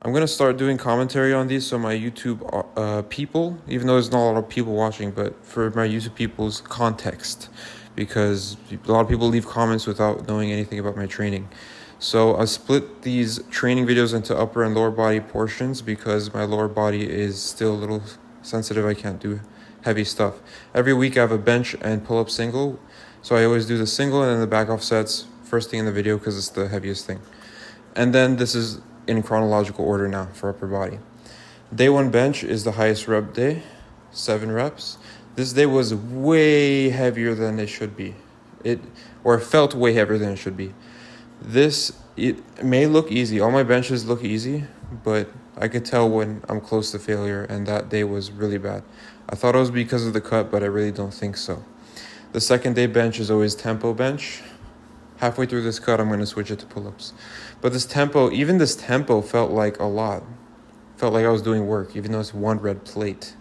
I'm gonna start doing commentary on these so my YouTube people, even though there's not a lot of people watching, but for my YouTube people's context, because a lot of people leave comments without knowing anything about my training. So I split these training videos into upper and lower body portions because my lower body is still a little sensitive. I can't do heavy stuff. Every week I have a bench and pull-up single, so I always do the single and then the back off sets first thing in the video because it's the heaviest thing. And then this is in chronological order now for upper body. Day 1 bench is the highest rep day, 7 reps. This day was way heavier than it should be. It felt way heavier than it should be. It may look easy. All my benches look easy, but I could tell when I'm close to failure, and that day was really bad. I thought it was because of the cut, but I really don't think so. The second day bench is always tempo bench. Halfway through this cut, I'm going to switch it to pull-ups. But even this tempo felt like a lot. Felt like I was doing work, even though it's one red plate.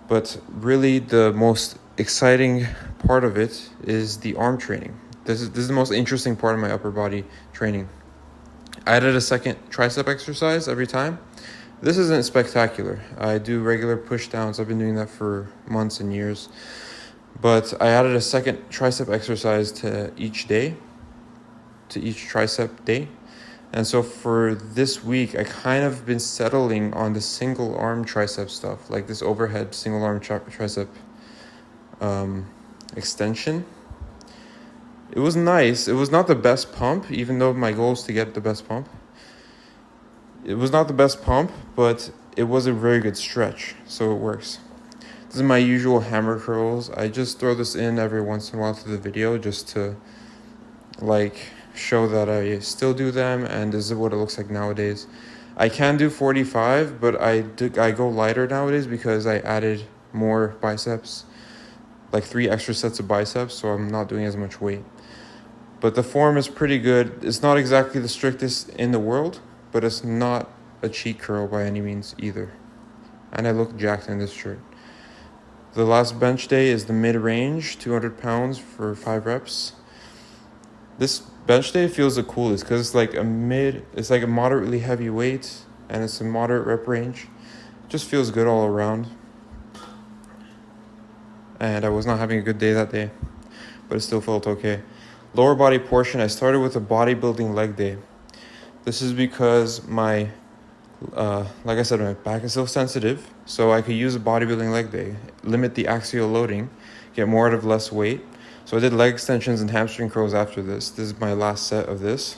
But really, the most exciting part of it is the arm training. This is the most interesting part of my upper body training. I added a second tricep exercise every time. This isn't spectacular. I do regular push downs. I've been doing that for months and years. But I added a second tricep exercise to each tricep day. And so for this week, I kind of been settling on the single arm tricep stuff, like this overhead single arm tricep extension. It was nice. It was not the best pump, even though my goal is to get the best pump. It was not the best pump, but it was a very good stretch, so it works. This is my usual hammer curls. I just throw this in every once in a while to the video just to show that I still do them, and this is what it looks like nowadays. I can do 45, but I go lighter nowadays because I added more biceps, like 3 extra sets of biceps, so I'm not doing as much weight. But the form is pretty good. It's not exactly the strictest in the world, but it's not a cheat curl by any means either. And I look jacked in this shirt. The last bench day is the mid-range, 200 pounds for 5 reps. This bench day feels the coolest because it's like a moderately heavy weight and it's a moderate rep range. It just feels good all around. And I was not having a good day that day, but it still felt okay. Lower body portion, I started with a bodybuilding leg day. This is because like I said, my back is so sensitive, so I could use a bodybuilding leg day, limit the axial loading, get more out of less weight. So I did leg extensions and hamstring curls after this. This is my last set of this.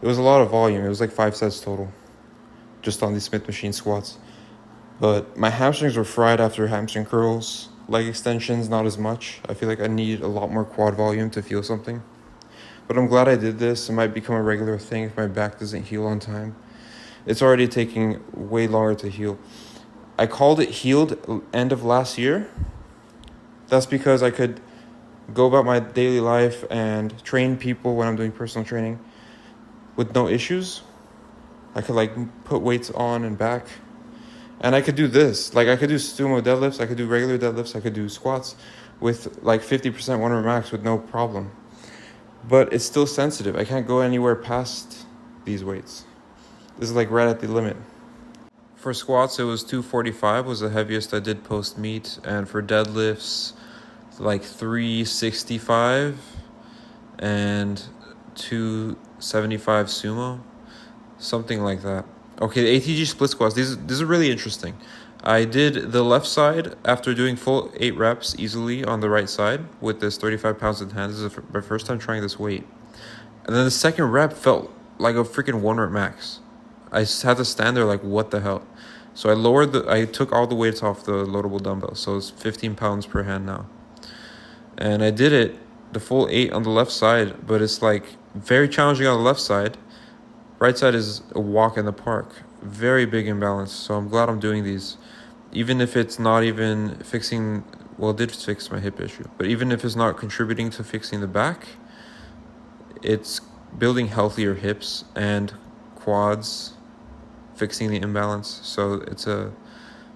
It was a lot of volume. It was like 5 sets total, just on the Smith machine squats. But my hamstrings were fried after hamstring curls. Leg extensions, not as much. I feel like I need a lot more quad volume to feel something. But I'm glad I did this. It might become a regular thing if my back doesn't heal on time. It's already taking way longer to heal. I called it healed end of last year. That's because I could go about my daily life and train people when I'm doing personal training with no issues. I could put weights on and back. And I could do this. I could do sumo deadlifts. I could do regular deadlifts. I could do squats with 50% one rep max with no problem. But it's still sensitive. I can't go anywhere past these weights. This is right at the limit. For squats, it was 245 was the heaviest I did post meet, and for deadlifts, 365 and 275 sumo, something like that. Okay, the ATG split squats. These are really interesting. I did the left side after doing full 8 reps easily on the right side with this 35 pounds in hand. This is my first time trying this weight. And then the second rep felt like a freaking 1 rep max. I just had to stand there what the hell. So I took all the weights off the loadable dumbbell. So it's 15 pounds per hand now. And I did it the full 8 on the left side, but it's very challenging on the left side. Right side is a walk in the park. Very big imbalance. So I'm glad I'm doing these. Even if it's not even fixing, it did fix my hip issue. But even if it's not contributing to fixing the back, it's building healthier hips and quads, fixing the imbalance. So it's a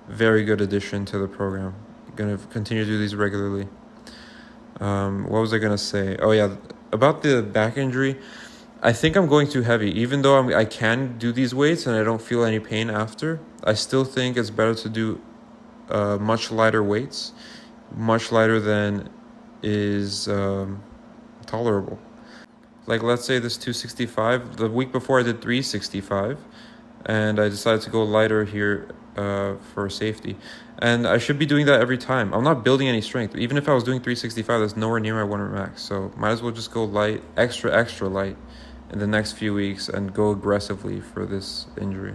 very good addition to the program. I'm going to continue to do these regularly. What was I going to say? Oh yeah, about the back injury. I think I'm going too heavy. Even though I can do these weights and I don't feel any pain after, I still think it's better to do much lighter weights, much lighter than is tolerable. Like, let's say this 265. The week before I did 365, and I decided to go lighter here for safety. And I should be doing that every time. I'm not building any strength. Even if I was doing 365, that's nowhere near my 1 rep max. So might as well just go light, extra light in the next few weeks and go aggressively for this injury.